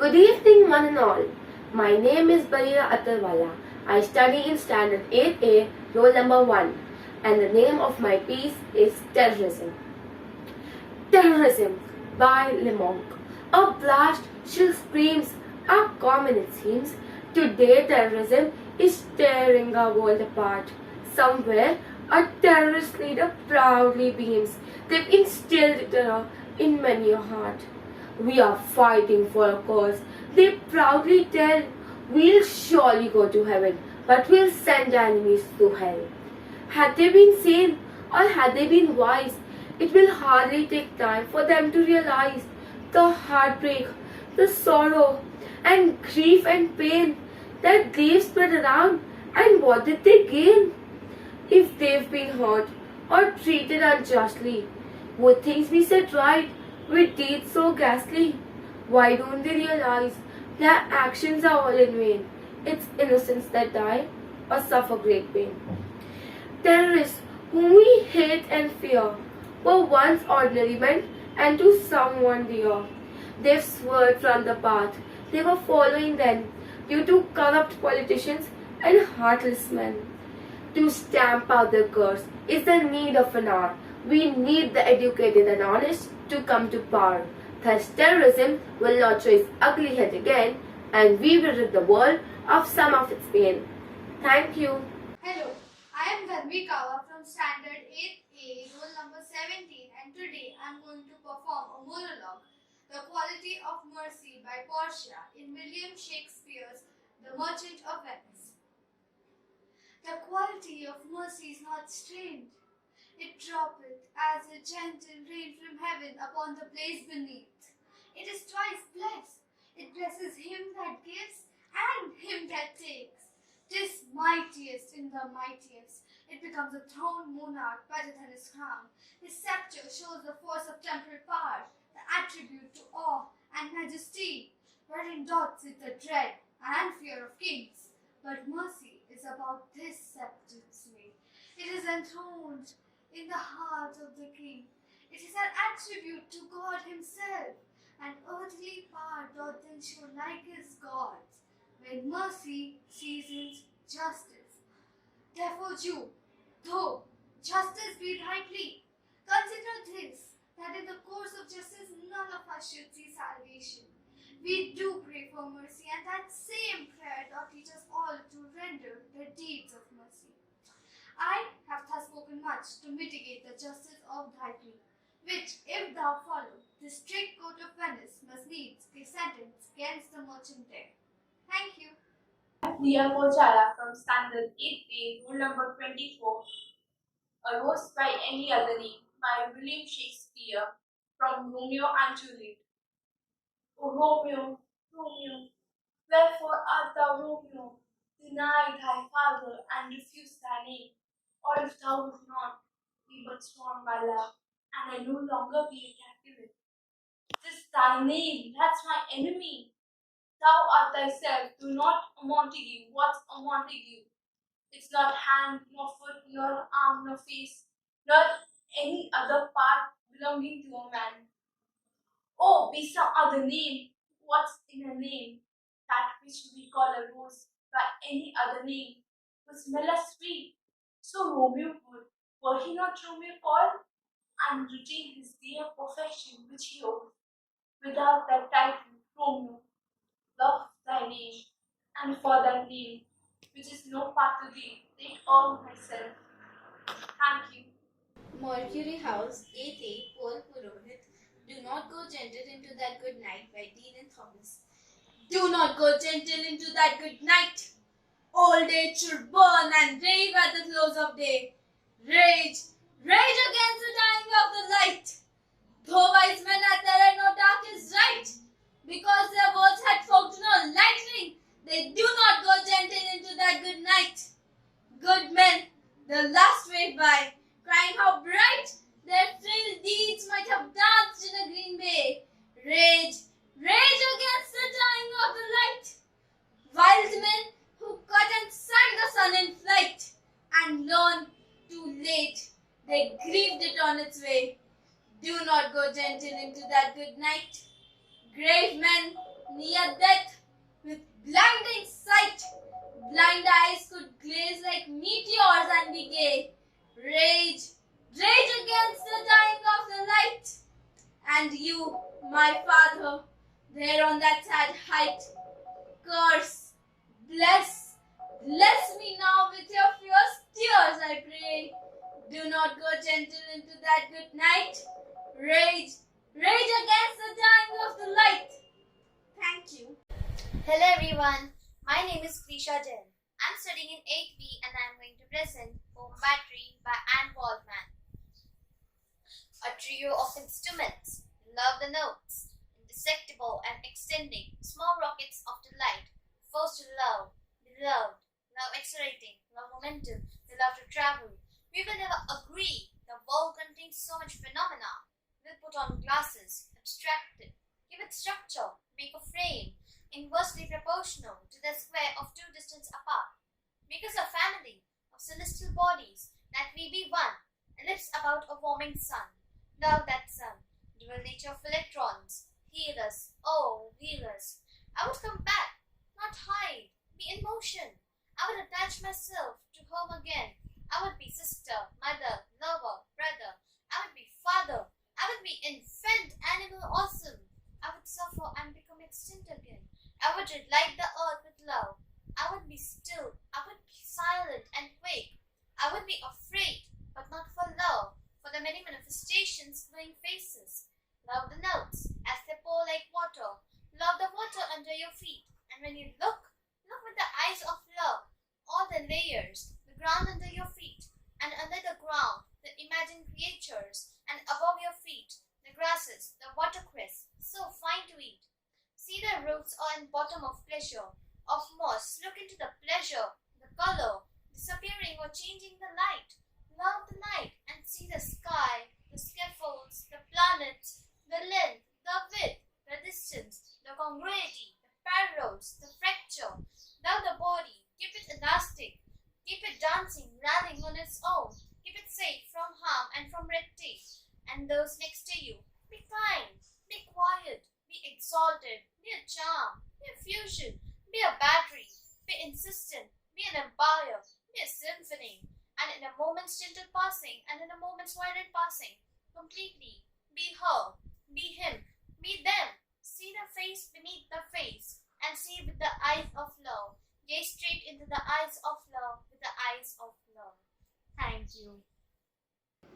Good evening, one and all. My name is Barira Atarwala. I study in Standard 8A, roll number 1, and the name of my piece is Terrorism. Terrorism by Lemonck. A blast, shrill screams are common, it seems. Today, terrorism is tearing our world apart. Somewhere, a terrorist leader proudly beams. They've instilled terror in many a heart. We are fighting for a cause. They proudly tell, we'll surely go to heaven, but we'll send enemies to hell. Had they been sane or had they been wise, it will hardly take time for them to realize the heartbreak, the sorrow, and grief and pain that they've spread around, and what did they gain? If they've been hurt or treated unjustly, would things be set right with deeds so ghastly? Why don't they realize their actions are all in vain? It's innocents that die or suffer great pain. Terrorists, whom we hate and fear, were once ordinary men and to someone dear. They've swerved from the path they were following then due to corrupt politicians and heartless men. To stamp out their curse is the need of an hour. We need the educated and honest to come to power. Thus terrorism will not show its ugly head again, and we will rid the world of some of its pain. Thank you. Hello, I am Vakil from Standard 8A, roll number 17, and today I am going to perform a monologue, The Quality of Mercy by Portia in William Shakespeare's The Merchant of Venice. The quality of mercy is not strained. It droppeth as a gentle rain from heaven upon the place beneath. It is twice blessed. It blesses him that gives and him that takes. 'Tis mightiest in the mightiest. It becomes a throned monarch better than his crown. His sceptre shows the force of temporal power, the attribute to awe and majesty, wherein doth sit the dread and fear of kings. But mercy is about this sceptre's way. It is enthroned in the heart of the king. It is an attribute to God himself, and earthly power doth then show like his gods, when mercy seasons justice. Therefore you, though justice be rightly, consider this, that in the course of justice none of us should see salvation. We do pray for mercy, and that same prayer doth teach us all to render the deeds of mercy. I have thus spoken much to mitigate the justice of thy plea, which, if thou follow, the strict court of Venice must needs give sentence against the merchant there. Thank you. Priya Kochala from Standard 8A, rule number 24. A Rose by Any Other Name by William Shakespeare from Romeo and Juliet. O Romeo, Romeo, wherefore art thou Romeo? Deny thy father and refuse thy name. Or if thou wilt not, be but sworn by love, and I no longer be a captive. 'Tis thy name, that's my enemy. Thou art thyself, do not a Montague. What's a Montague? It's not hand, nor foot, nor arm, nor face, nor any other part belonging to a man. Oh, be some other name. What's in a name? That which we call a rose by any other name would smell as sweet. So Romeo would. Were he not Romeo called? And retain his dear perfection which he owed. Without that title, Romeo, love thy name, and for thy name, which is no part to thee, take all myself. Thank you. Mercury House, 8A, Paul Purohit. Do not go gentle into that good night by Dean and Thomas. Do not go gentle into that good night. Old age should burn and rave at the close of day. Rage, rage against the dying of the light. Though wise men at their end no dark is right, because their words had forked no lightning, they do not go gentle into that good night. Good men, the last wave by, crying how bright their frail deeds might have danced in a green bay. Rage, rage against the dying of the light. Wild men who cut and sang the sun in flight, and learned too late they grieved it on its way. Do not go gentle into that good night. Grave men near death with blinding sight. Blind eyes could glaze like meteors and decay. Rage, rage against the dying of the light. And you, my father, there on that sad height, curse, bless, bless me now with your fierce tears, I pray. Do not go gentle into that good night. Rage, rage against the dying of the light. Thank you. Hello everyone, my name is Krisha Jain. I'm studying in 8B and I'm going to present Home Battery by Anne Waldman. A trio of instruments, love the notes, indissectible and extending, small rockets of delight, forced to love, beloved, love accelerating, love momentum, the love to travel. We will never agree, the world contains so much phenomena. We'll put on glasses, abstract it, give it structure, make a frame, inversely proportional to the square of two distance apart. Make us a family of celestial bodies, that we be one, ellipse about a warming sun. Love that sun, dual nature of electrons, heal us, oh, heal us. I would come back, not hide, be in motion. I would attach myself to home again. I would be sister, mother, lover, brother. I would be father. I would be infant, animal, awesome. I would suffer and become extinct again. I would relight the earth with love. I would be still. I would be silent and quake. I would be afraid, but not for love, for the many manifestations, glowing faces. Love the notes as they pour like water. Love the water under your feet. And when you look with the eyes of love. All the layers, the ground under your feet, and under the ground, the imagined creatures, and above your feet, the grasses, the watercress, so fine to eat. See the roots and bottom of pleasure, of moss, look into the pleasure, the color, disappearing or changing the light. Love the night and see the sky, the scaffolds, the planets, the length, the width, the distance, the congruity, the parallels, the fracture. Love the body, keep it elastic, keep it dancing, rallying on its own, keep it safe from harm and from red tape. And those next to you, be kind, be quiet, be exalted, be a charm, be a fusion, be a battery, be insistent, be an empire, be a symphony. And in a moment's gentle passing, and in a moment's violent passing, completely, be her, be him, be them. See the face beneath the face, and see with the eyes of love. Gaze straight into the eyes of love with the eyes of love. Thank you.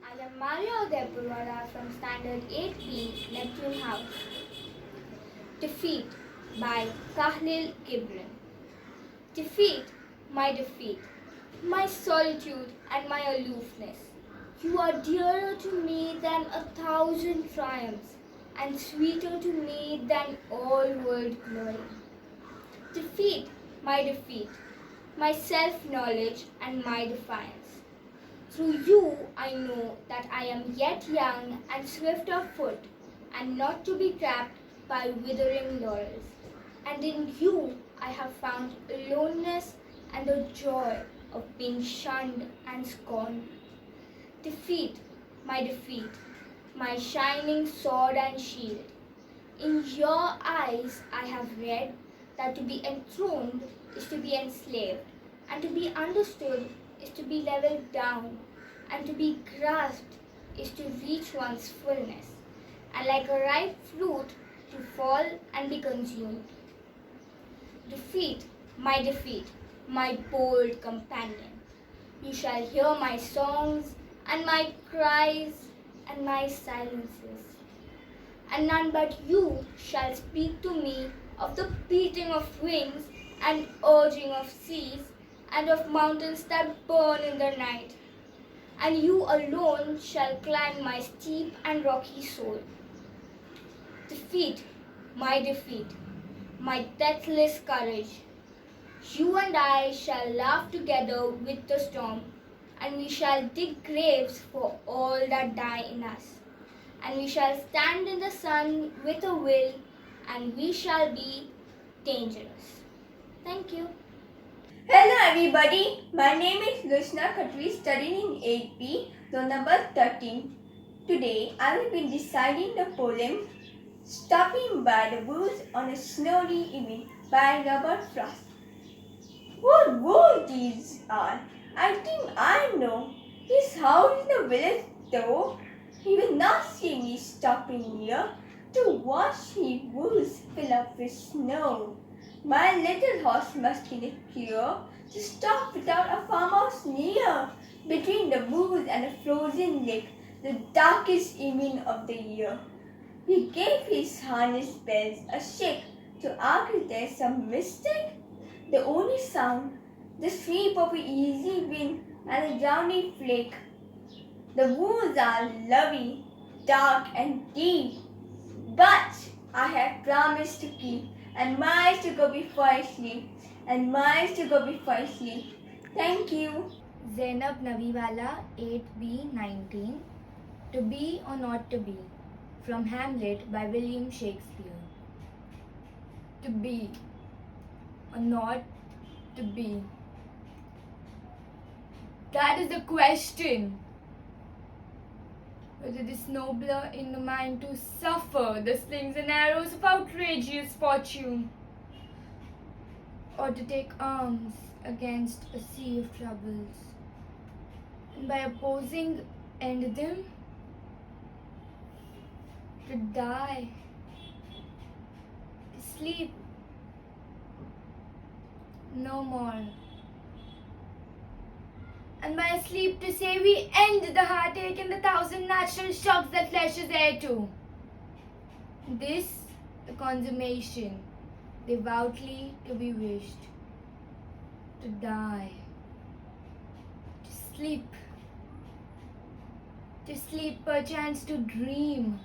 I am Mario Depurwara from Standard 8B, Neptune House. Defeat by Kahlil Gibran. Defeat, my solitude and my aloofness. You are dearer to me than 1,000 triumphs, and sweeter to me than all world glory. Defeat, my self-knowledge and my defiance. Through you I know that I am yet young and swift of foot, and not to be trapped by withering laurels. And in you I have found aloneness and the joy of being shunned and scorned. Defeat, my shining sword and shield. In your eyes I have read that to be enthroned is to be enslaved, and to be understood is to be leveled down, and to be grasped is to reach one's fullness, and like a ripe fruit to fall and be consumed. Defeat, my bold companion. You shall hear my songs and my cries and my silences, and none but you shall speak to me of the beating of wings and urging of seas and of mountains that burn in the night. And you alone shall climb my steep and rocky soul. Defeat, my deathless courage. You and I shall laugh together with the storm, and we shall dig graves for all that die in us. And we shall stand in the sun with a will, and we shall be dangerous. Thank you. Hello everybody, my name is Lushna Khatri, studying in 8B, roll number 13. Today I will be reciting the poem Stopping by the woods on a snowy evening by Robert Frost. What woods these are? I think I know. His house in the village though. He will not see me stopping here to watch his woods fill up with snow. My little horse must be the cure to stop without a farmhouse near. Between the woods and a frozen lake, the darkest evening of the year. He gave his harness bells a shake to ask if there's some mistake. The only sound, the sweep of an easy wind and a downy flake. The woods are lovely, dark and deep, but I have promised to keep, and miles to go before I sleep, and miles to go before I sleep. Thank you. Zainab Naviwala, 8B19. To be or not to be, from Hamlet by William Shakespeare. To be or not to be. That is the question. Whether it is nobler in the mind to suffer the slings and arrows of outrageous fortune, or to take arms against a sea of troubles, and by opposing end them, to die, to sleep no more. And by sleep to say we end the heartache and the thousand natural shocks that flesh is heir to. This, the consummation, devoutly to be wished, to die, to sleep perchance to dream.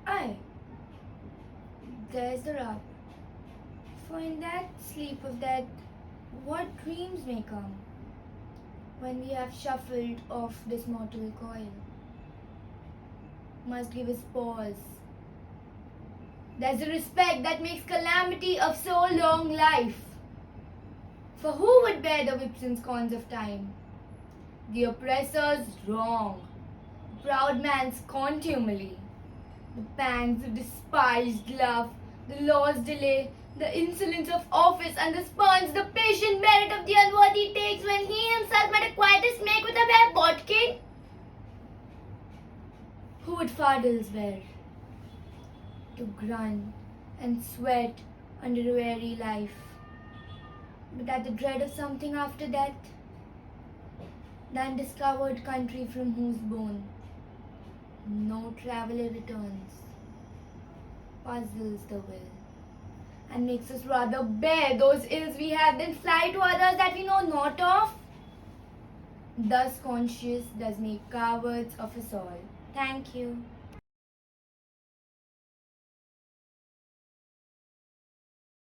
Aye, there's the rub. For in that sleep of death, what dreams may come when we have shuffled off this mortal coil, must give us pause. There's a respect that makes calamity of so long life. For who would bear the whips and scorns of time? The oppressor's wrong, the proud man's contumely, the pangs of despised love, the law's delay, the insolence of office, and the spurns the patient merit of the unworthy takes when he himself might a quietest make with a bare bodkin? Who would fardels wear to grunt and sweat under a weary life, but at the dread of something after death, the undiscovered country from whose bourne no traveller returns, puzzles the will, and makes us rather bear those ills we have than fly to others that we know not of? Thus conscious does make cowards of us all. Thank you.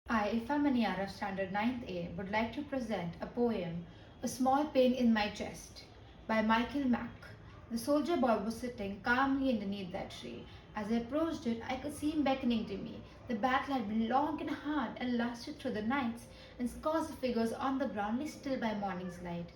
I, Ifamaniara, Standard 9th A, would like to present a poem, A Small Pain in My Chest, by Michael Mack. The soldier boy was sitting calmly underneath that tree. As I approached it, I could see him beckoning to me. The battle had been long and hard and lasted through the nights, and scores of figures on the ground lay still by morning's light.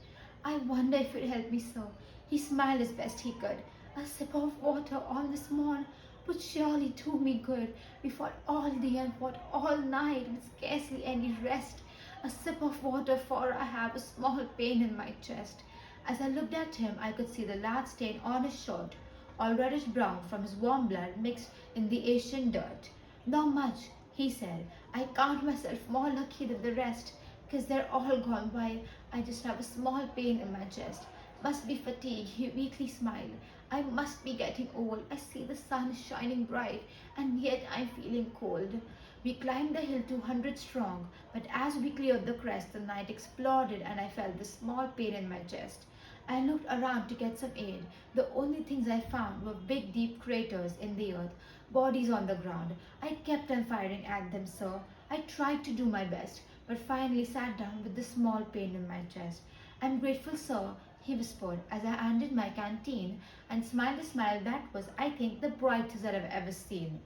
I wonder if you'd help me, sir. He smiled as best he could. A sip of water all this morn would surely do me good. We fought all day and fought all night with scarcely any rest. A sip of water, for I have a small pain in my chest. As I looked at him, I could see the large stain on his shirt, all reddish brown from his warm blood mixed in the Asian dirt. Not much, he said. I count myself more lucky than the rest, 'cause they're all gone by. I just have a small pain in my chest. Must be fatigue, he weakly smiled. I must be getting old. I see the sun is shining bright, and yet I'm feeling cold. We climbed the hill 200 strong, but as we cleared the crest, the night exploded and I felt the small pain in my chest. I looked around to get some aid. The only things I found were big deep craters in the earth, bodies on the ground. I kept on firing at them, sir. I tried to do my best, but finally sat down with the small pain in my chest. I'm grateful, sir, he whispered as I handed my canteen and smiled a smile that was, I think, the brightest that I've ever seen.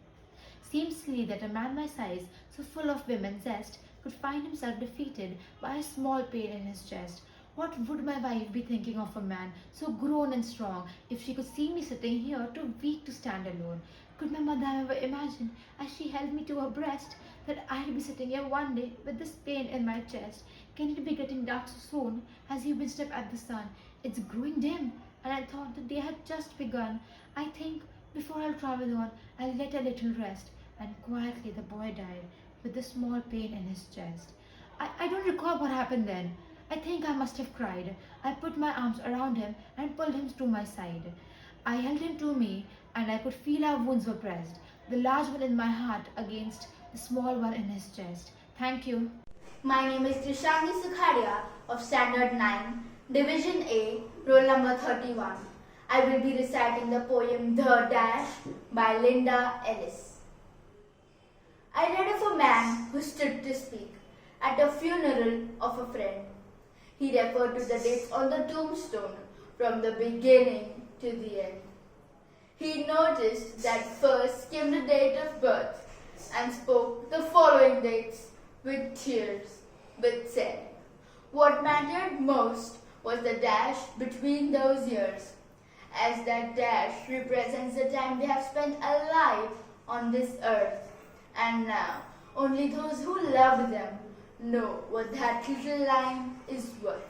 Seems silly that a man my size, so full of vim and zest, could find himself defeated by a small pain in his chest. What would my wife be thinking of a man so grown and strong if she could see me sitting here too weak to stand alone? Could my mother ever imagine, as she held me to her breast, that I'd be sitting here one day with this pain in my chest? Can it be getting dark so soon? As you winced up at the sun, it's growing dim, and I thought the day had just begun. I think before I'll travel on, I'll get a little rest. And quietly the boy died, with a small pain in his chest. I don't recall what happened then. I think I must have cried. I put my arms around him and pulled him to my side. I held him to me, and I could feel our wounds were pressed, the large one in my heart against the small one in his chest. Thank you. My name is Trishani Sukharia of Standard 9, Division A, roll number 31. I will be reciting the poem The Dash by Linda Ellis. I read of a man who stood to speak at a funeral of a friend. He referred to the dates on the tombstone from the beginning to the end. He noticed that first came the date of birth and spoke the following dates with tears, but said, what mattered most was the dash between those years, as that dash represents the time they have spent alive on this earth, and now only those who loved them know what that little line is worth.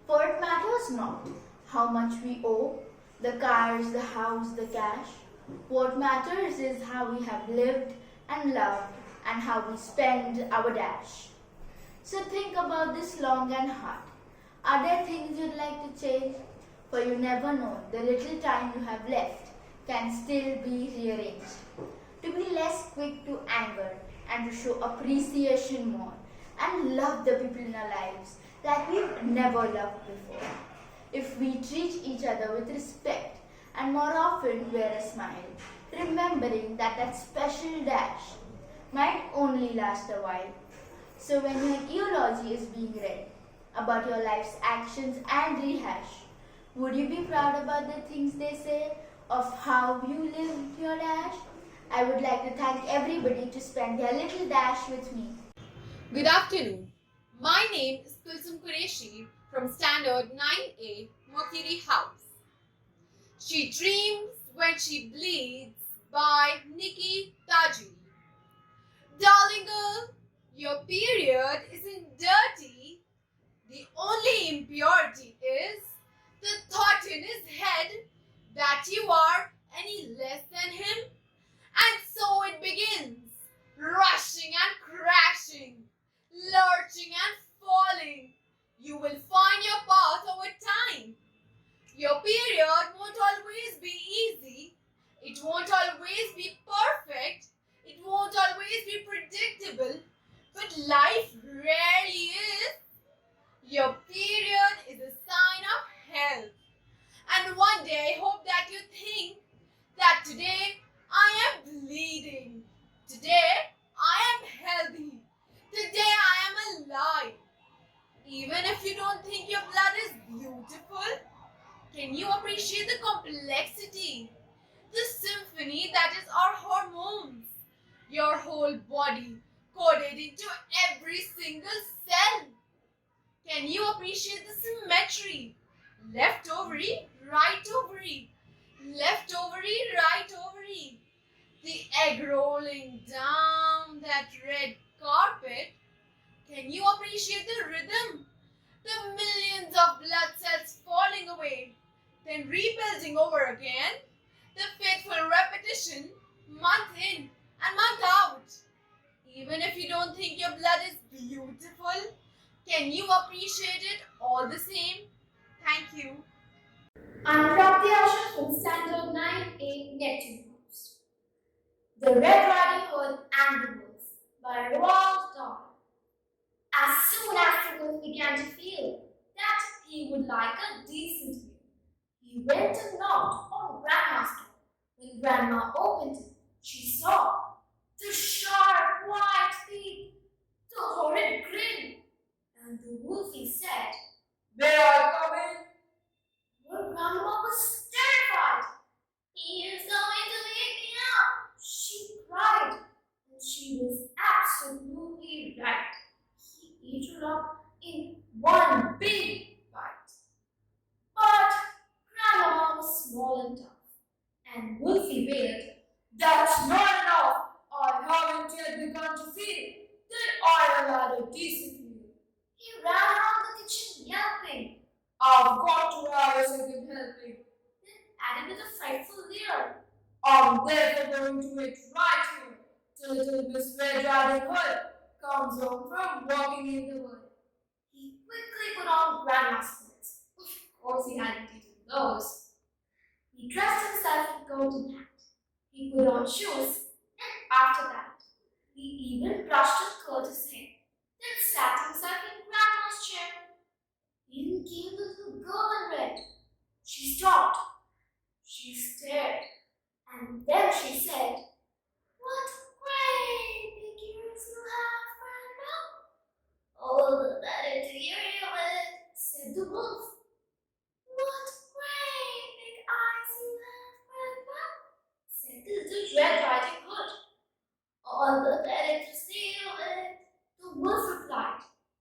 For it matters not how much we owe, the cars, the house, the cash. What matters is how we have lived and loved and how we spend our dash. So think about this long and hard. Are there things you'd like to change? For you never know, the little time you have left can still be rearranged. To be less quick to anger and to show appreciation more and love the people in our lives like we've never loved before. If we treat each other with respect and more often wear a smile, remembering that that special dash might only last a while. So when your eulogy is being read about your life's actions and rehash, would you be proud about the things they say of how you lived your dash? I would like to thank everybody to spend their little dash with me. Good afternoon. My name is Kulsum Qureshi from Standard 9A, Mercury House. She Dreams When She Bleeds by Nikki Tajuri. Darling girl, your period isn't dirty. The only impurity is the thought in his head that you are any less than him. And so it begins, rushing and crashing, lurching and falling. You will find your path over time. Your period won't always be easy. It won't always be perfect. It won't always be predictable. But life rarely is. Your period is a sign of health. And one day I hope that you think that today I am bleeding. Today I am healthy. Today I am alive. Even if you don't think your blood is beautiful, can you appreciate the complexity, the symphony that is our hormones? Your whole body coded into every single cell. Can you appreciate the symmetry? Left ovary, right ovary. Left ovary, right ovary. The egg rolling down that red carpet. Can you appreciate the rhythm? The millions of blood cells falling away, then rebuilding over again. The faithful repetition, month in and month out. Even if you don't think your blood is beautiful, can you appreciate it all the same? Thank you. I'm Prapti Asha from Standard 9A Neptune House. The Red Riding Hood and the Wolf by Roald Dahl. As soon as the wolf began to feel that he would like a decent meal, he went and knocked on Grandma's door. When Grandma opened it, she saw the sharp white teeth, the horrid grin, and the wolfie said, "May I come in?" Her grandma was terrified. "He is going to eat me up," she cried. And she was absolutely right. He ate her up in one big decent meal. He ran around the kitchen yelping, I've got to have a second helping. then added with a frightful leer, I'm therefore going to wait right here till little Miss Red Riding Hood comes home from walking in the wood. he quickly put on grandma's clothes. Of course, he hadn't eaten those. He dressed himself in coat and hat. He put on shoes, and after that, he even brushed and curled his hair, then sat himself in grandma's chair. In came the little girl in red. She stopped. She stared, and then she said, "What great big ears you have, Grandma!" "Oh, the better to hear you with," said the wolf. "What great big eyes you have, Grandma!" said the little Red Riding Hood. "All the better to see you with," the wolf replied.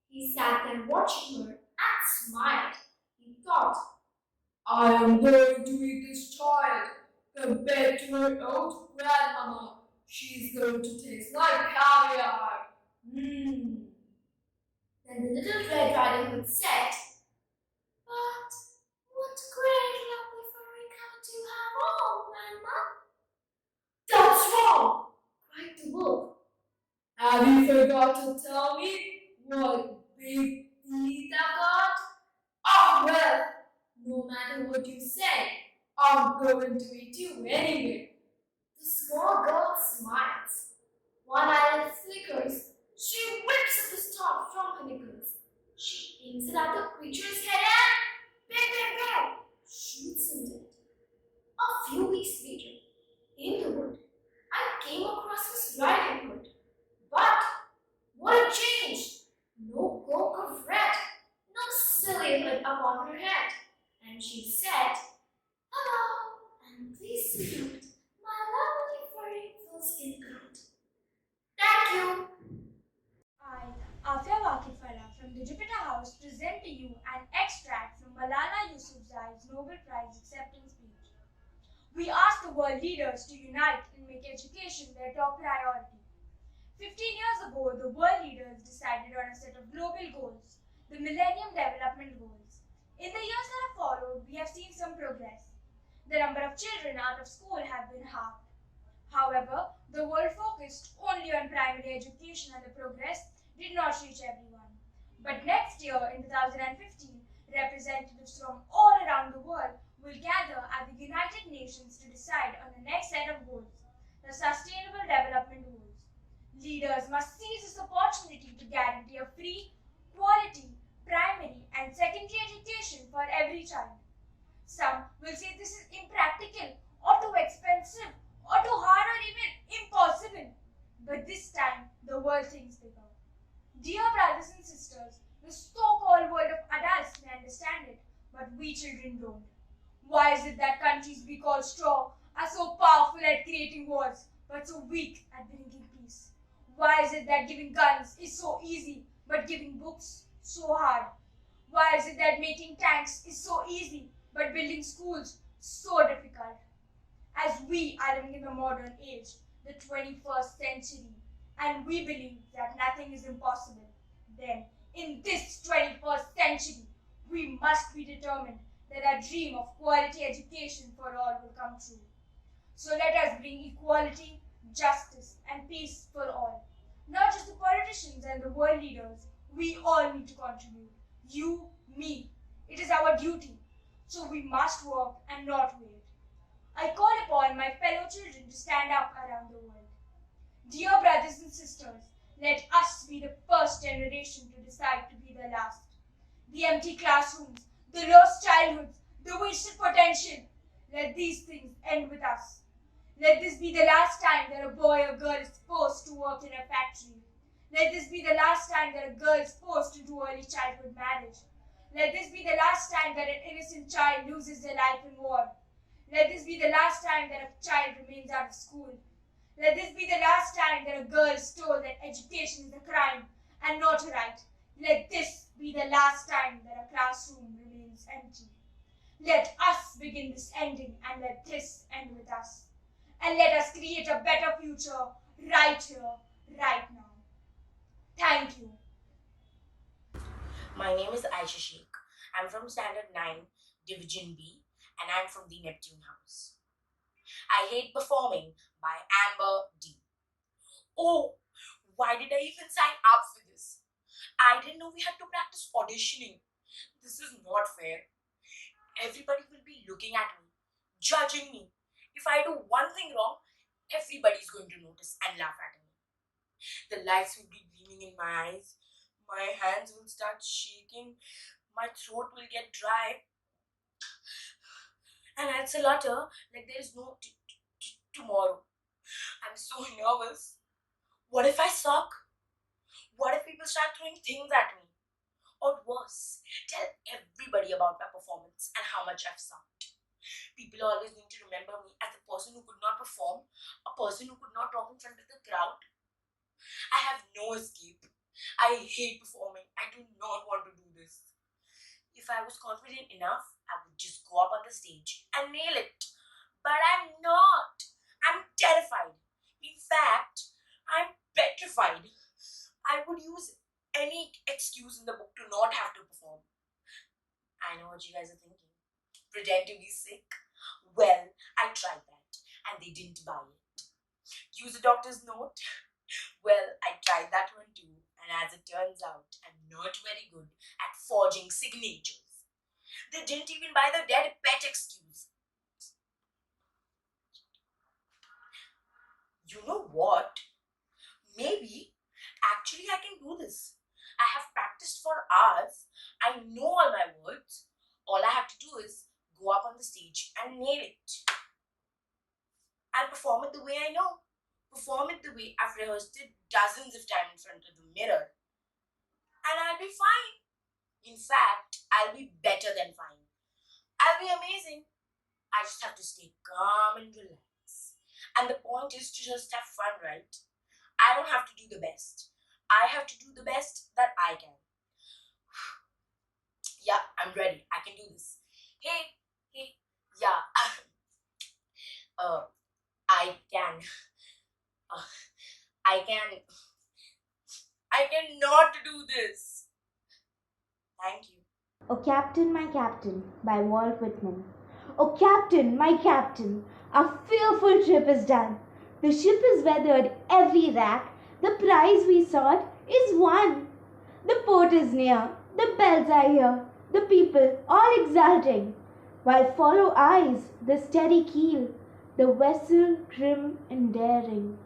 He sat there watching her and smiled. He thought, I am going to eat this child. Compared to her old grandmama, she's going to taste like caviar. "Hmm." Then the little Red Riding Hood said, "But what great lovely furry coat you have on, Grandma!" "That's wrong!" cried the wolf. Have you forgot to tell me what big teeth I've got? Oh well, no matter what you say, I'm going to eat you anyway. The small girl smiles. One eyelid flickers. She whips up the stalk from her knickers. She aims it at the creature's head and bang, shoots him dead. A few weeks later, in the wood, I came across Miss Riding Hood. But what a change! No cloak of red, no silly hood upon her head. And she said, "Hello, and please salute my lovely furry full-skin coat." Thank you. I, Afia Vakil from the Jupiter House, present to you an extract from Malala Yousafzai's Nobel Prize acceptance speech. We ask the world leaders to unite and make education their top priority. 15 years ago, the world leaders decided on a set of global goals, the Millennium Development Goals. In the years that have followed, we have seen some progress. The number of children out of school have been halved. However, the world focused only on primary education and the progress did not reach everyone. But next year, in 2015, representatives from all around the world will gather at the United Nations to decide on the next set of goals, the Sustainable Development Goals. Leaders must seize this opportunity to guarantee a free, quality, primary and secondary education for every child. Some will say this is impractical or too expensive or too hard or even impossible. But this time, the world thinks bigger. Dear brothers and sisters, the so-called world of adults may understand it, but we children don't. Why is it that countries we call strong are so powerful at creating wars, but so weak at bringing peace? Why is it that giving guns is so easy, but giving books so hard? Why is it that making tanks is so easy, but building schools so difficult? As we are living in the modern age, the 21st century, and we believe that nothing is impossible, then in this 21st century, we must be determined that our dream of quality education for all will come true. So let us bring equality, justice, and peace for all. Not just the politicians and the world leaders, we all need to contribute. You, me. It is our duty. So we must work and not wait. I call upon my fellow children to stand up around the world. Dear brothers and sisters, let us be the first generation to decide to be the last. The empty classrooms, the lost childhoods, the wasted potential, let these things end with us. Let this be the last time that a boy or girl is forced to work in a factory. Let this be the last time that a girl is forced to do early childhood marriage. Let this be the last time that an innocent child loses their life in war. Let this be the last time that a child remains out of school. Let this be the last time that a girl is told that education is a crime and not a right. Let this be the last time that a classroom remains empty. Let us begin this ending and let this end with us. And let us create a better future right here, right now. Thank you. My name is Aisha Sheikh. I'm from Standard 9, Division B, and I'm from the Neptune House. I Hate Performing by Amber D. Oh, why did I even sign up for this? I didn't know we had to practice auditioning. This is not fair. Everybody will be looking at me, judging me. If I do one thing wrong, everybody's going to notice and laugh at me. The lights will be gleaming in my eyes. My hands will start shaking. My throat will get dry. And I'll slutter like there is no tomorrow. I'm so nervous. What if I suck? What if people start throwing things at me? Or worse, tell everybody about my performance and how much I've sucked. People always need to remember me as the person who could not perform, a person who could not talk in front of the crowd. I have no escape. I hate performing. I do not want to do this. If I was confident enough, I would just go up on the stage and nail it. But I'm not. I'm terrified. In fact, I'm petrified. I would use any excuse in the book to not have to perform. I know what you guys are thinking. Pretend to be sick. Well, I tried that and they didn't buy it. Use a doctor's note. Well, I tried that one too, and as it turns out, I'm not very good at forging signatures. They didn't even buy the dead pet excuse. You know what? Maybe actually I can do this. I have practiced for hours. I know all my words. All I have to do is go up on the stage and nail it. I'll perform it the way I know. Perform it the way I've rehearsed it dozens of times in front of the mirror. And I'll be fine. In fact, I'll be better than fine. I'll be amazing. I just have to stay calm and relax. And the point is to just have fun, right? I don't have to do the best. I have to do the best that I can. Yeah, I'm ready. I can do this. Hey, yeah. I can. I cannot do this. Thank you. O Captain, my Captain by Walt Whitman. O Captain, my Captain, our fearful trip is done. The ship has weathered every rack. The prize we sought is won. The port is near. The bells are here. The people all exulting. While follow eyes the steady keel, the vessel grim and daring.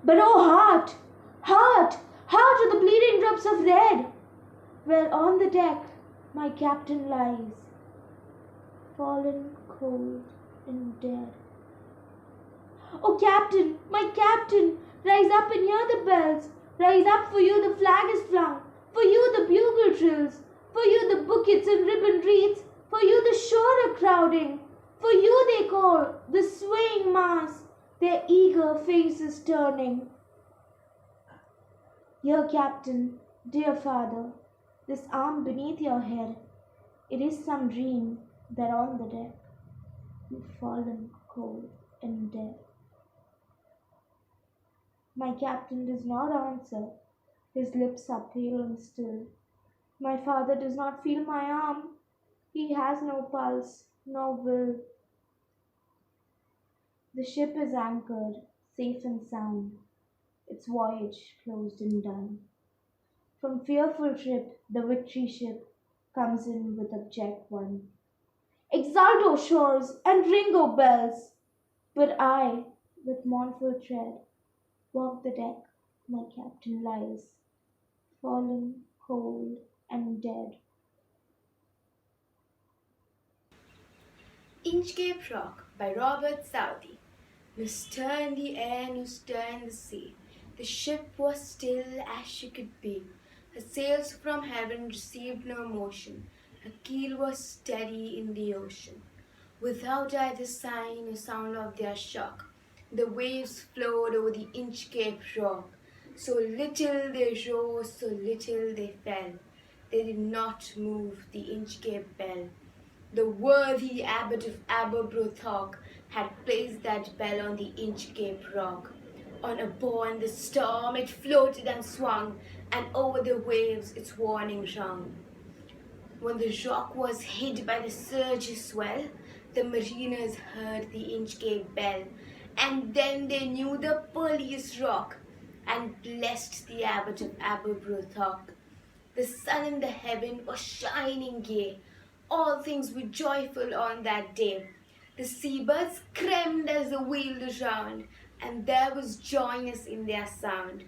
But oh heart, heart, heart of the bleeding drops of red, where on the deck my captain lies, fallen cold and dead. Oh Captain, my Captain, rise up and hear the bells. Rise up, for you the flag is flung, for you the bugle trills, for you the bouquets and ribbon wreaths, for you the shore are crowding, for you they call, the swaying mass, their eager faces turning. Dear Captain, dear Father, this arm beneath your head, it is some dream that on the deck you've fallen cold and dead. My captain does not answer, his lips are pale and still. My father does not feel my arm, he has no pulse, no will. The ship is anchored, safe and sound, its voyage closed and done. From fearful trip, the victory ship comes in with object won. Exult, O shores, and ring, O bells! But I, with mournful tread, walk the deck, my captain lies, fallen cold and dead. Inchcape Rock by Robert Southey. No stir in the air, no stir in the sea. The ship was still as she could be. Her sails from heaven received no motion. Her keel was steady in the ocean. Without either sign or sound of their shock, the waves flowed over the Inchcape Rock. So little they rose, so little they fell. They did not move the Inchcape bell. The worthy abbot of Aberbrothock had placed that bell on the Inchcape Rock. On a bourne in the storm it floated and swung, and over the waves its warning rung. When the rock was hid by the surge's swell, the mariners heard the Inchcape bell, and then they knew the pearliest rock, and blessed the abbot of Aberbrothock. The sun in the heaven was shining gay. All things were joyful on that day. The seabirds screamed as they wheeled around, and there was joyness in their sound.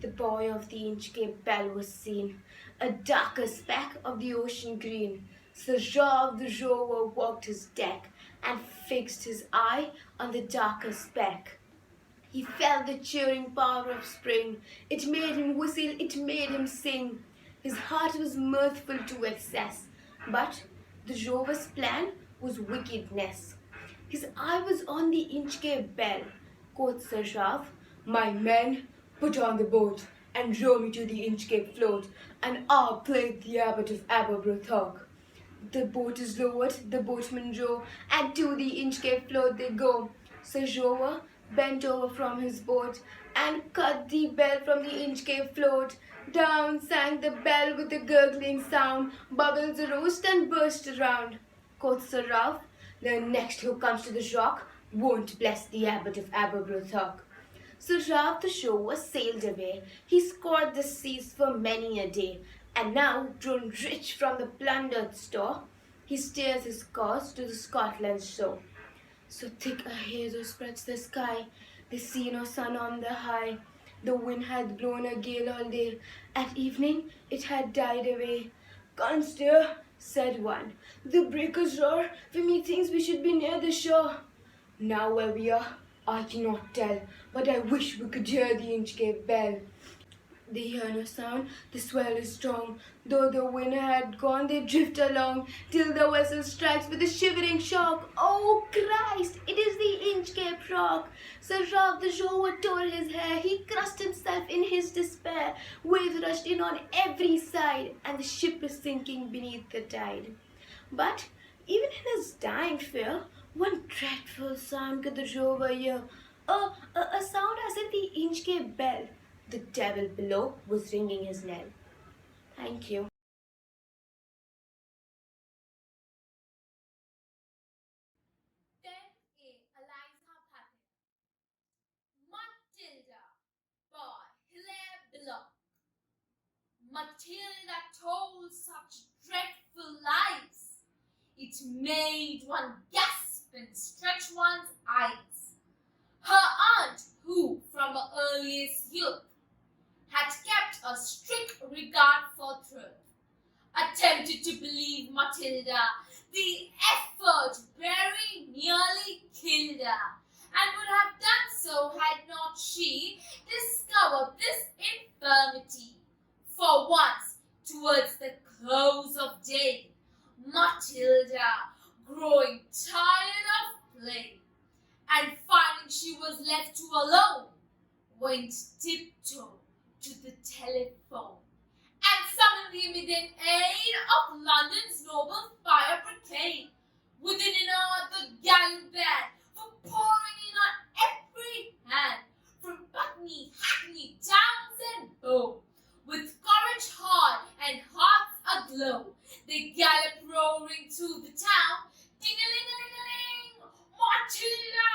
The buoy of the Inchcape bell was seen, a darker speck of the ocean green. Sir Rob the rower walked his deck, and fixed his eye on the darker speck. He felt the cheering power of spring. It made him whistle, it made him sing. His heart was mirthful to excess, but the rover's plan was wickedness. His eye was on the Inchcape bell. Quoth Sir Ralph, "My men, put on the boat, and row me to the Inchcape float, and I'll play the abbot of Aberbrothock." The boat is lowered, the boatmen row, and to the Inchcape float they go. Sir Rover bent over from his boat, and cut the bell from the Inchcape float. Down sank the bell with a gurgling sound, bubbles arose and burst around. Quoth Sir Ralph, "The next who comes to the rock won't bless the abbot of Aberbrothock." So Ralph the rower sailed away. He scoured the seas for many a day, and now, grown rich from the plundered store, he steers his course to the Scotland's shore. So thick a haze spreads the sky, they see no sun on the high. The wind had blown a gale all day, at evening it had died away. "Can't steer," said one, "the breakers roar, for methinks we should be near the shore." Now where we are, I cannot tell, but I wish we could hear the Inchcape bell. They hear no sound, the swell is strong. Though the wind had gone, they drift along, till the vessel strikes with a shivering shock. Oh Christ, it is the Inchcape rock! Sir Ralph the rower tore his hair, he crushed himself in his despair. Waves rushed in on every side, and the ship is sinking beneath the tide. But even in his dying fear, one dreadful sound could the rover hear. A sound as if the Inchcape bell, the devil below, was ringing his knell. Thank you. 10A Eliza Pattern. Matilda by Hilla. Matilda told such dreadful lies, it made one gasp and stretch one's eyes. Her aunt, who from her earliest youth had kept a strict regard for truth, attempted to believe Matilda. The effort very nearly killed her, and would have done so had not she discovered this infirmity. For once, towards the close of day, Matilda, growing tired of play, and finding she was left too alone, went tiptoe to the telephone, and summoned the immediate aid of London's noble fire brigade. Within an hour, the gallant band were pouring in on every hand, from Putney, Hackney, Towns, and Bow. With courage hard and hearts aglow, they galloped roaring through the town. Ding-a-ling-a-ling-a-ling! Matilda!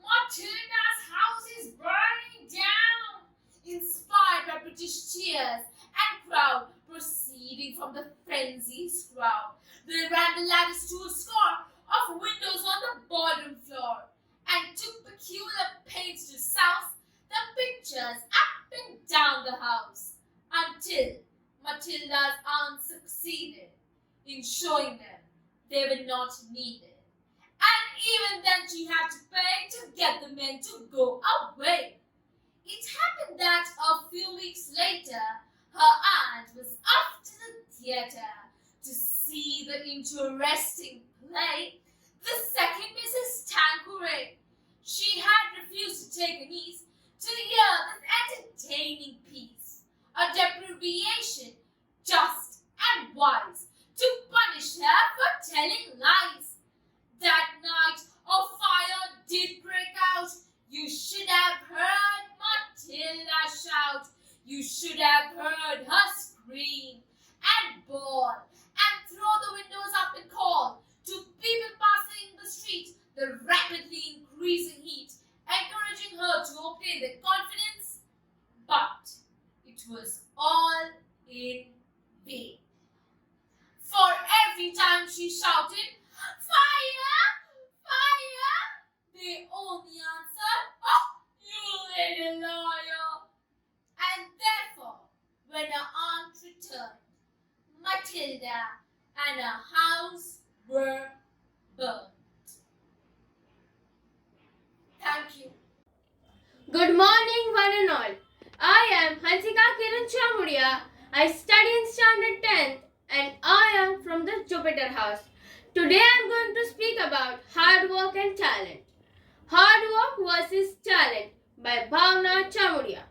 Matilda's house is burning down! Inspired by British cheers and crowd proceeding from the frenzied crowd, they ran the ladders to a score of windows on the bottom floor, and took peculiar pains to souse the pictures up and down the house, until Matilda's aunt succeeded in showing them they were not needed. And even then she had to pay to get the men to go away. It happened that a few weeks later, her aunt was off to the theatre to see the interesting play, The Second Mrs. Tanqueray. She had refused to take a niece to hear this entertaining piece, a deprivation just and wise, to punish her for telling lies. That night a fire did break out. You should have heard Matilda shout. You should have heard her scream and bawl and throw every time she shouted, "Fire! Fire!" they only answered, "Oh, you little liar!" And therefore, when her aunt returned, Matilda and her house were burned. Thank you. Good morning, one and all. I am Hansika Kiran Chamudia. I study in Standard 10th and I am from the Jupiter House. Today I am going to speak about hard work and talent. Hard work versus talent by Bhavna Chamudia.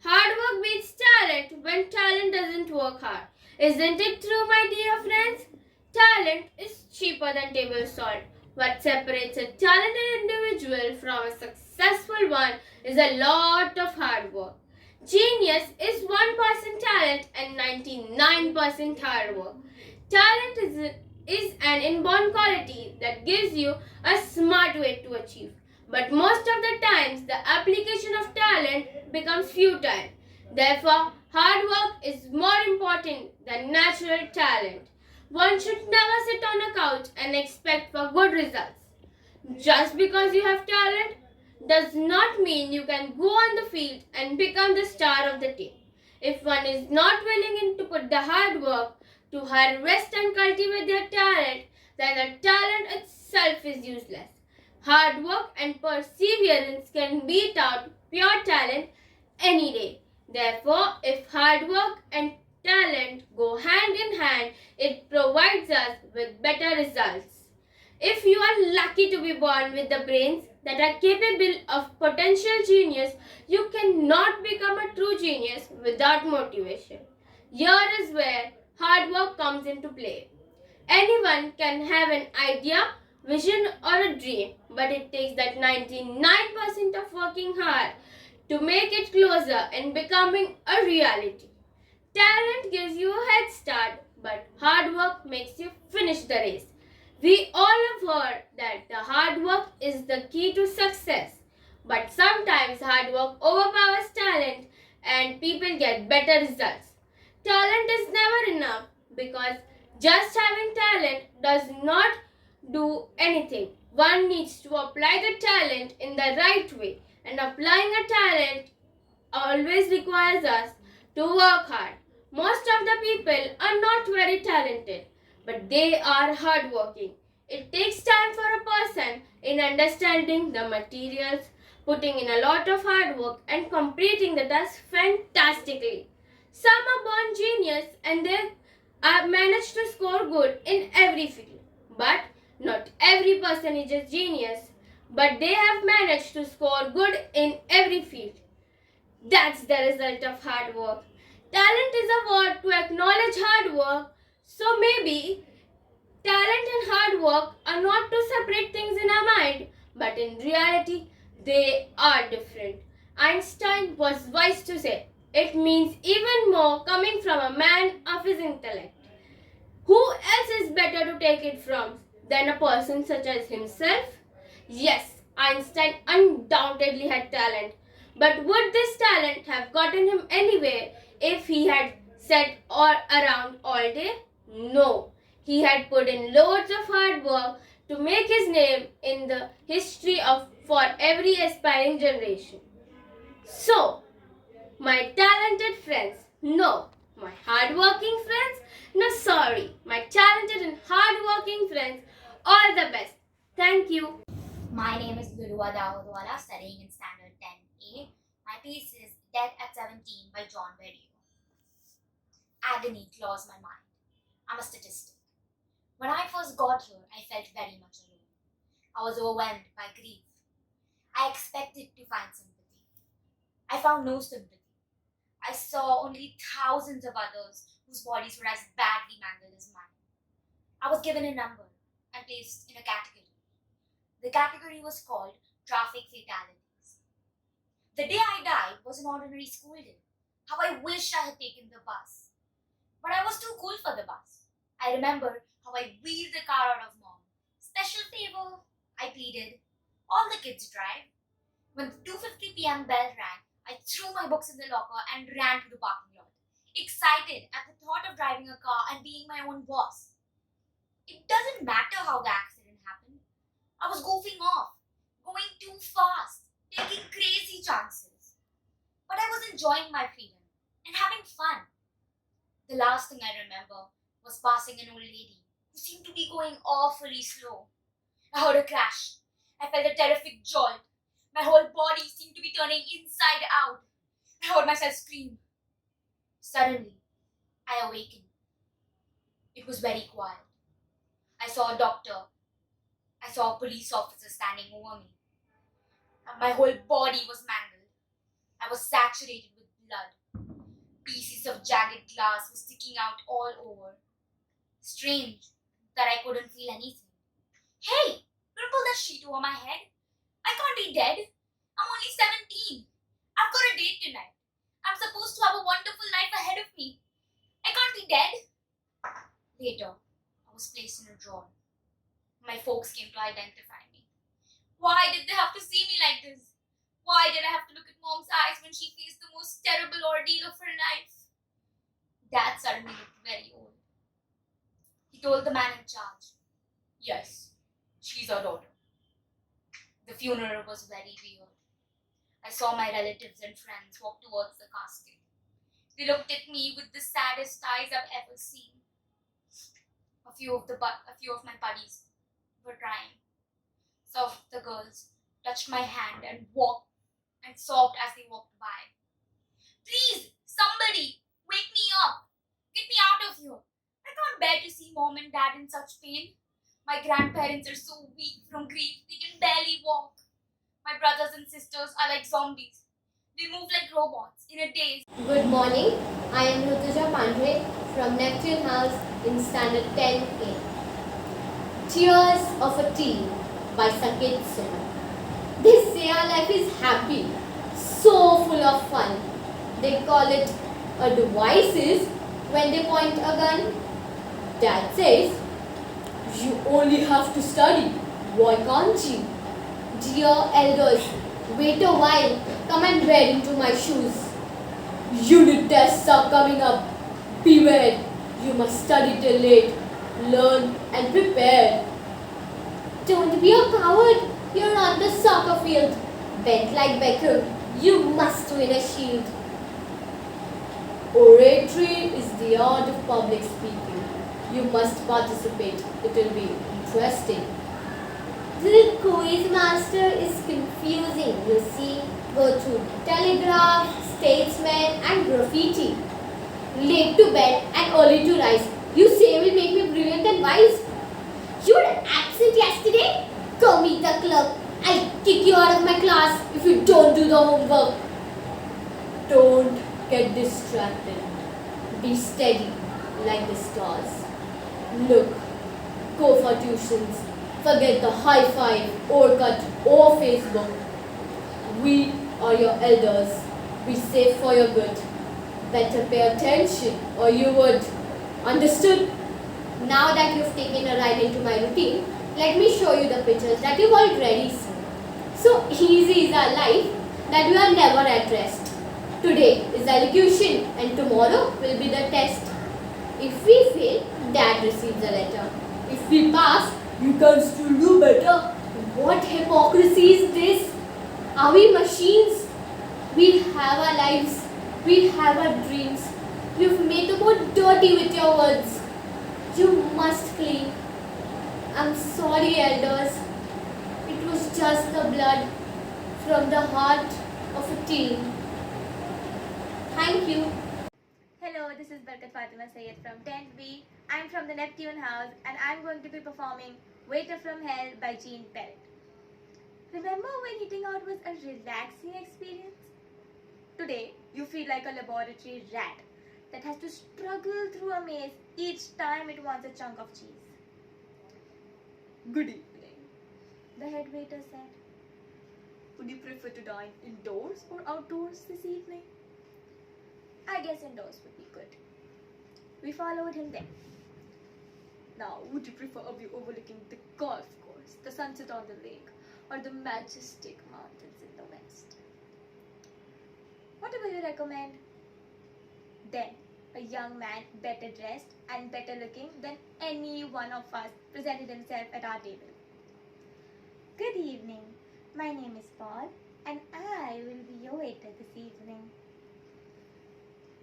Hard work beats talent when talent doesn't work hard. Isn't it true, my dear friends? Talent is cheaper than table salt. What separates a talented individual from a successful one is a lot of hard work. Genius is 1% talent and 99% hard work. Talent is an inborn quality that gives you a smart way to achieve. But most of the times, the application of talent becomes futile. Therefore, hard work is more important than natural talent. One should never sit on a couch and expect for good results. Just because you have talent does not mean you can go on the field and become the star of the team. If one is not willing to put the hard work to harvest and cultivate their talent, then the talent itself is useless. Hard work and perseverance can beat out pure talent any day. Therefore, if hard work and talent go hand in hand, it provides us with better results. If you are lucky to be born with the brains that are capable of potential genius, you cannot become a true genius without motivation. Here is where hard work comes into play. Anyone can have an idea, vision, or a dream, but it takes that 99% of working hard to make it closer and becoming a reality. Talent gives you a head start, but hard work makes you finish the race. We all have heard that the hard work is the key to success, but sometimes hard work overpowers talent and people get better results. Talent is never enough because just having talent does not do anything. One needs to apply the talent in the right way, and applying a talent always requires us to work hard. Most of the people are not very talented, but they are hardworking. It takes time for a person in understanding the materials, putting in a lot of hard work, and completing the task fantastically. Some are born genius and they manage to score good in every field. But not every person is a genius, but they have managed to score good in every field. That's the result of hard work. Talent is a word to acknowledge hard work, so maybe talent and hard work are not two separate things in our mind, but in reality, they are different. Einstein was wise to say, it means even more coming from a man of his intellect. Who else is better to take it from than a person such as himself? Yes, Einstein undoubtedly had talent. But would this talent have gotten him anywhere if he had sat around all day? No. He had put in loads of hard work to make his name in the history of for every aspiring generation. So, my talented friends, no. My hardworking friends, no sorry. My talented and hardworking friends, all the best. Thank you. My name is Gurua Davodwala, studying in Standard 10A. My piece is Death at 17 by John Berrio. Agony claws my mind. I'm a statistic. When I first got here, I felt very much alone. I was overwhelmed by grief. I expected to find sympathy. I found no sympathy. I saw only thousands of others whose bodies were as badly mangled as mine. I was given a number and placed in a category. The category was called Traffic Fatalities. The day I died was an ordinary school day. How I wish I had taken the bus. But I was too cool for the bus. I remember how I wheeled the car out of mom. Special favor, I pleaded. All the kids drive. When the 2:50 p.m. bell rang, I threw my books in the locker and ran to the parking lot, excited at the thought of driving a car and being my own boss. It doesn't matter how the accident happened. I was goofing off, going too fast, taking crazy chances. But I was enjoying my freedom and having fun. The last thing I remember was passing an old lady who seemed to be going awfully slow. I heard a crash. I felt a terrific jolt. My whole body seemed to be turning inside out. I heard myself scream. Suddenly, I awakened. It was very quiet. I saw a doctor. I saw a police officer standing over me. And my whole body was mangled. I was saturated with blood. Pieces of jagged glass were sticking out all over. Strange that I couldn't feel anything. Hey, don't pull that sheet over my head. I can't be dead. I'm only 17. I've got a date tonight. I'm supposed to have a wonderful life ahead of me. I can't be dead. Later, I was placed in a drawer. My folks came to identify me. Why did they have to see me like this? Why did I have to look at Mom's eyes when she faced the most terrible ordeal of her life? Dad suddenly looked very old. He told the man in charge, "Yes, she's our daughter." The funeral was very weird. I saw my relatives and friends walk towards the casket. They looked at me with the saddest eyes I've ever seen. A few of my buddies were crying. Some of the girls touched my hand and walked and sobbed as they walked by. "Please, somebody, wake me up. Get me out of here. I can't bear to see Mom and Dad in such pain. My grandparents are so weak from grief, they can barely walk. My brothers and sisters are like zombies. They move like robots in a daze." Good morning. I am Rutuja Pandre from Neptune House in Standard 10A. Tears of a Teen by Saket Sinha. They say our life is happy, so full of fun. They call it a devices when they point a gun. Dad says, "You only have to study. Why can't you?" Dear elders, wait a while. Come and wear into my shoes. Unit tests are coming up. Beware. You must study till late. Learn and prepare. Don't be a coward. You're on the soccer field. Bent like Beckham. You must win a shield. Oratory is the art of public speaking. You must participate. It will be interesting. The quiz master is confusing, you see. Go through Telegraph, Statesman and Graffiti. Late to bed and early to rise. You say will make me brilliant and wise. You were absent yesterday? Go meet the clerk. I'll kick you out of my class if you don't do the homework. Don't get distracted. Be steady like the stars. Look, go for tuitions. Forget the high five, or cut, or Facebook. We are your elders. Be safe for your good. Better pay attention or you would. Understood? Now that you've taken a ride into my routine, let me show you the pictures that you've already seen. So easy is our life that we are never at rest. Today is elocution and tomorrow will be the test. If we fail, Dad receives a letter. If we pass, you can still do better. What hypocrisy is this? Are we machines? We have our lives. We have our dreams. You've made the boat dirty with your words. You must clean. I'm sorry, elders. It was just the blood from the heart of a teen. Thank you. Hello, this is Barkat Fatima Sayed from 10th B. I'm from the Neptune House and I'm going to be performing Waiter from Hell by Jean Pellet. Remember when eating out was a relaxing experience? Today, you feel like a laboratory rat that has to struggle through a maze each time it wants a chunk of cheese. Good evening, the head waiter said. Would you prefer to dine indoors or outdoors this evening? I guess indoors would be good. We followed him there. Now, would you prefer a view overlooking the golf course, the sunset on the lake, or the majestic mountains in the west? Whatever you recommend. Then, a young man better dressed and better looking than any one of us presented himself at our table. Good evening. My name is Paul and I will be your waiter this evening.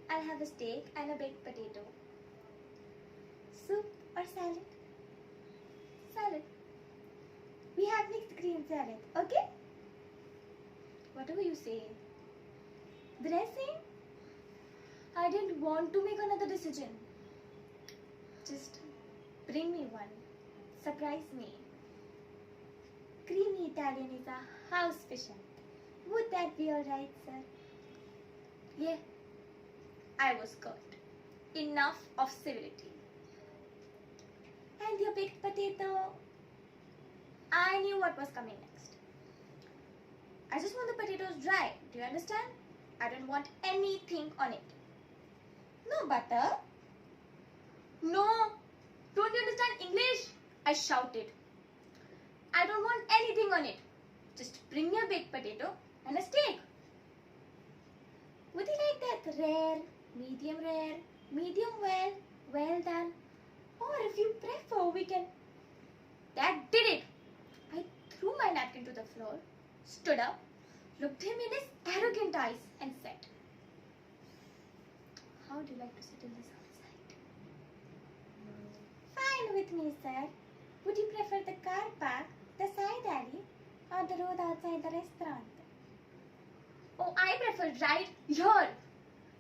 I'll have a steak and a baked potato. Soup or salad? Salad. We have mixed green salad, okay? Whatever you say. Dressing? I didn't want to make another decision. Just bring me one. Surprise me. Creamy Italian is a house special. Would that be alright, sir? Yeah, I was caught. Enough of civility. And your baked potato? I knew what was coming next. I just want the potatoes dry. Do you understand? I don't want anything on it. No butter. No. Don't you understand English? I shouted. I don't want anything on it. Just bring your baked potato and a steak. Would you like that rare, medium well, well done? Or if you prefer, we can... That did it. I threw my napkin to the floor, stood up, looked him in his arrogant eyes and said, how would you like to sit in this outside? Fine with me, sir. Would you prefer the car park, the side alley, or the road outside the restaurant? Oh, I prefer right here,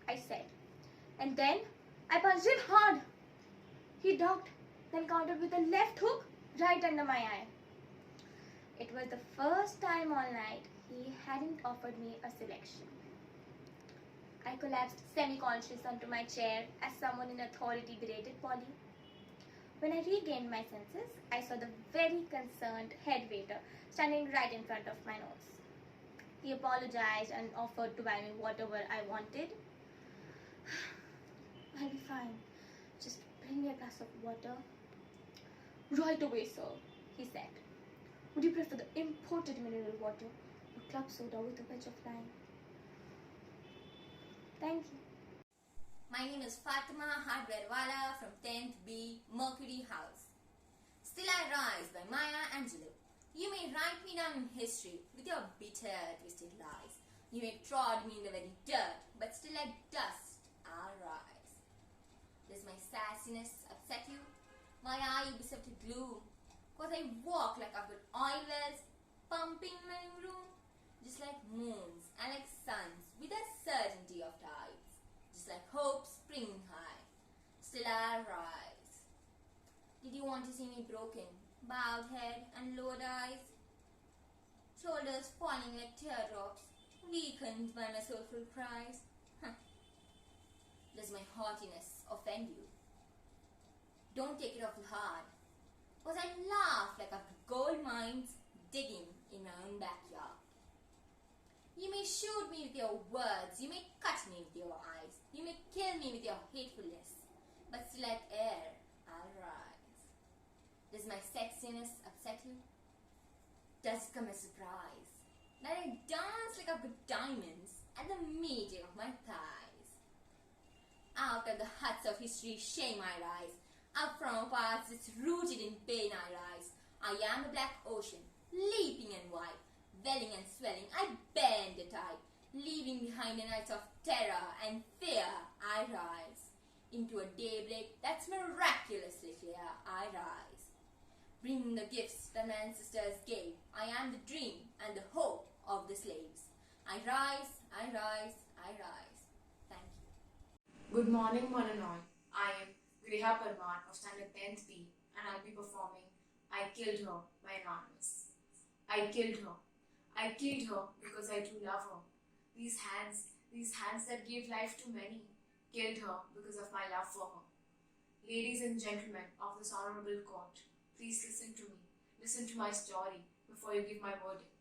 I said. And then I punched him hard. He ducked, then countered with a left hook right under my eye. It was the first time all night he hadn't offered me a selection. I collapsed semi-conscious onto my chair as someone in authority berated Polly. When I regained my senses, I saw the very concerned head waiter standing right in front of my nose. He apologized and offered to buy me whatever I wanted. I'll be fine. Just bring me a glass of water. Right away, sir, he said. Would you prefer the imported mineral water or club soda with a wedge of lime? Thank you. My name is Fatima Hardwarewala from 10th B, Mercury House. Still I Rise by Maya Angelou. You may write me down in history with your bitter, twisted lies. You may trod me in the very dirt, but still like dust I'll rise. Does my sassiness upset you? My eye beside to gloom? Cause I walk like I've got oil wells pumping in my room, just like moons and like suns with a certainty of tides, just like hope springing high. Still I rise. Did you want to see me broken, bowed head and lowered eyes, shoulders falling like teardrops, weakened by my soulful cries? Does my haughtiness offend you? Don't take it awful hard, cause I laugh like I've gold mines digging in my own backyard. You may shoot me with your words, you may cut me with your eyes, you may kill me with your hatefulness, but still like air I'll rise. Does my sexiness upset you? Does it come as a surprise that I dance like I've got diamonds at the meeting of my thighs? Out of the huts of history shame I rise, up from a past that's rooted in pain I rise. I am a black ocean, leaping and wide, welling and swelling, I bend the tide, leaving behind a night of terror and fear I rise. Into a daybreak that's miraculously clear I rise. Bring the gifts that my ancestors gave, I am the dream and the hope of the slaves. I rise, I rise, I rise. Thank you. Good morning, one and all. I am Griha Parmar of Standard 10th B and I'll be performing I Killed Her by Anonymous. I killed her. I killed her because I do love her. These hands that gave life to many, killed her because of my love for her. Ladies and gentlemen of this honorable court, please listen to me. Listen to my story before you give my verdict.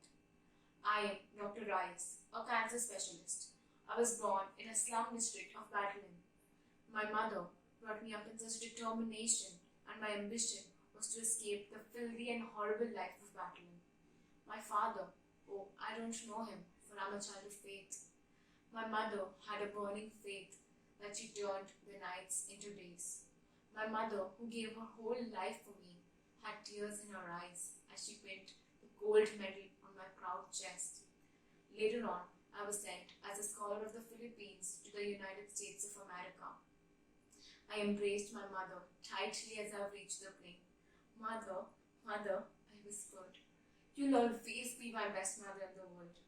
I am Dr. Rice, a cancer specialist. I was born in a slum district of Battling. My mother brought me up in such determination, and my ambition was to escape the filthy and horrible life of Battling. My father, oh, I don't know him, for I'm a child of faith. My mother had a burning faith that she turned the nights into days. My mother, who gave her whole life for me, had tears in her eyes as she pinned the gold medal on my proud chest. Later on, I was sent as a scholar of the Philippines to the United States of America. I embraced my mother tightly as I reached the plane. Mother, mother, I whispered, you'll always be my best mother in the world.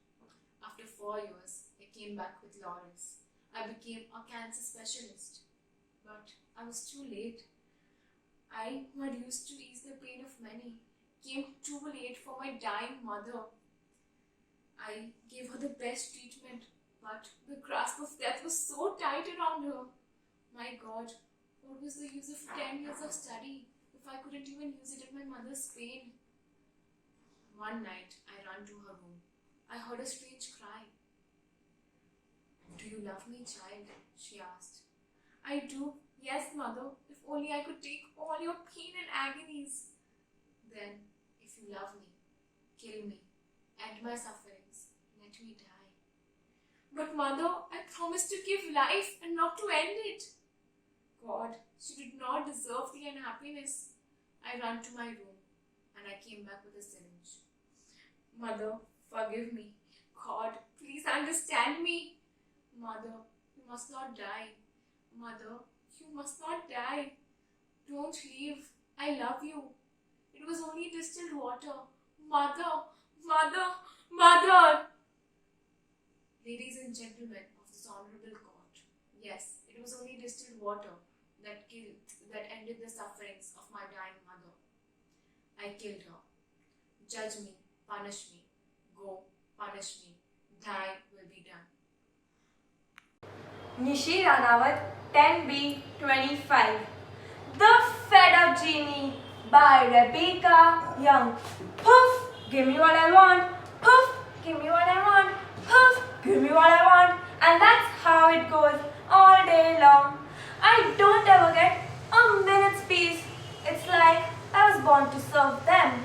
After 4 years, I came back with laurels. I became a cancer specialist. But I was too late. I, who had used to ease the pain of many, came too late for my dying mother. I gave her the best treatment, but the grasp of death was so tight around her. My God, what was the use of 10 years of study if I couldn't even use it in my mother's pain? One night, I ran to her room. I heard a strange cry. Do you love me, child? She asked. I do. Yes, mother. If only I could take all your pain and agonies. Then, if you love me, kill me, end my sufferings, let me die. But mother, I promised to give life and not to end it. God, she did not deserve the unhappiness. I ran to my room and I came back with a syringe. Mother, forgive me. God, please understand me. Mother, you must not die. Mother, you must not die. Don't leave. I love you. It was only distilled water. Mother, mother, mother. Ladies and gentlemen of this honorable court, yes, it was only distilled water that ended the sufferings of my dying mother. I killed her. Judge me, punish me, go, punish me, thy will be done. Nishi Ranawat, 10B25. The Fed Up Genie by Rebecca Young. Poof, give me what I want. Poof, give me what I want. Poof, give me what I want. And that's how it goes all day long. I don't ever get a minute's peace. It's like I was born to serve them.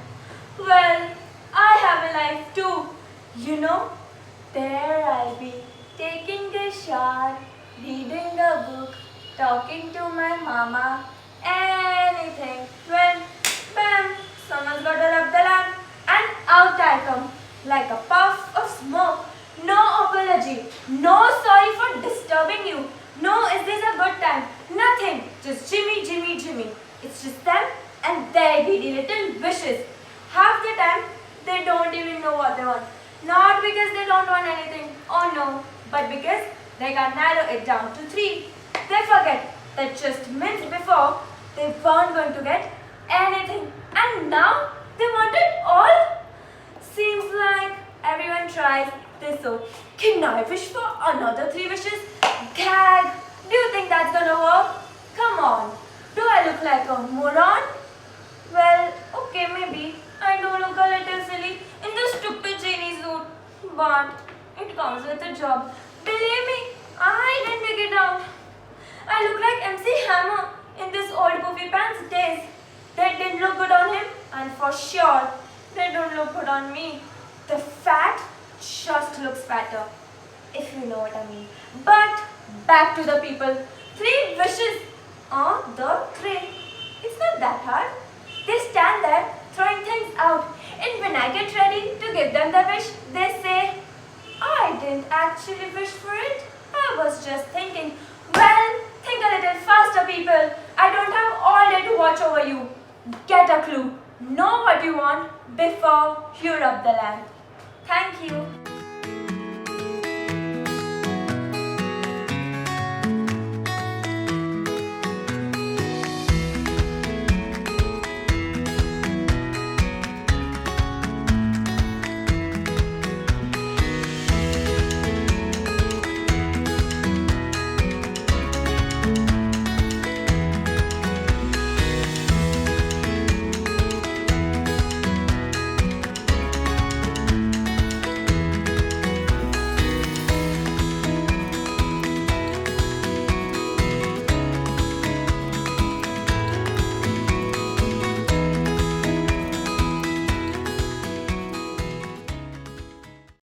Well, I have a life too. You know, there I'll be taking a shower, reading a book, talking to my mama, anything. When, bam, someone's got to rub the lamp and out I come like a puff of smoke. No apology, no sorry for disturbing you. No, is this a good time? Nothing, just Jimmy, Jimmy, Jimmy. It's just them and their greedy little wishes. Half the time, they don't even know what they want. Not because they don't want anything, oh no, but because they can narrow it down to 3. They forget that just minutes before, they weren't going to get anything. And now, they want it all? Seems like everyone tries this, so can I wish for another 3 wishes? Gag! Do you think that's gonna work? Come on, do I look like a moron? Well, okay, maybe I do look a little silly in this stupid genie suit, but it comes with a job. Believe me, I didn't pick it out. I look like MC Hammer in this old poofy pants days. They didn't look good on him, and for sure, they don't look good on me. The fat just looks fatter, if you know what I mean. But back to the people. 3 wishes on the tray. It's not that hard. They stand there throwing things out, and when I get ready to give them the wish, they say, I didn't actually wish for it. I was just thinking. Well, think a little faster, people. I don't have all day to watch over you. Get a clue. Know what you want before you rub the lamp. Thank you.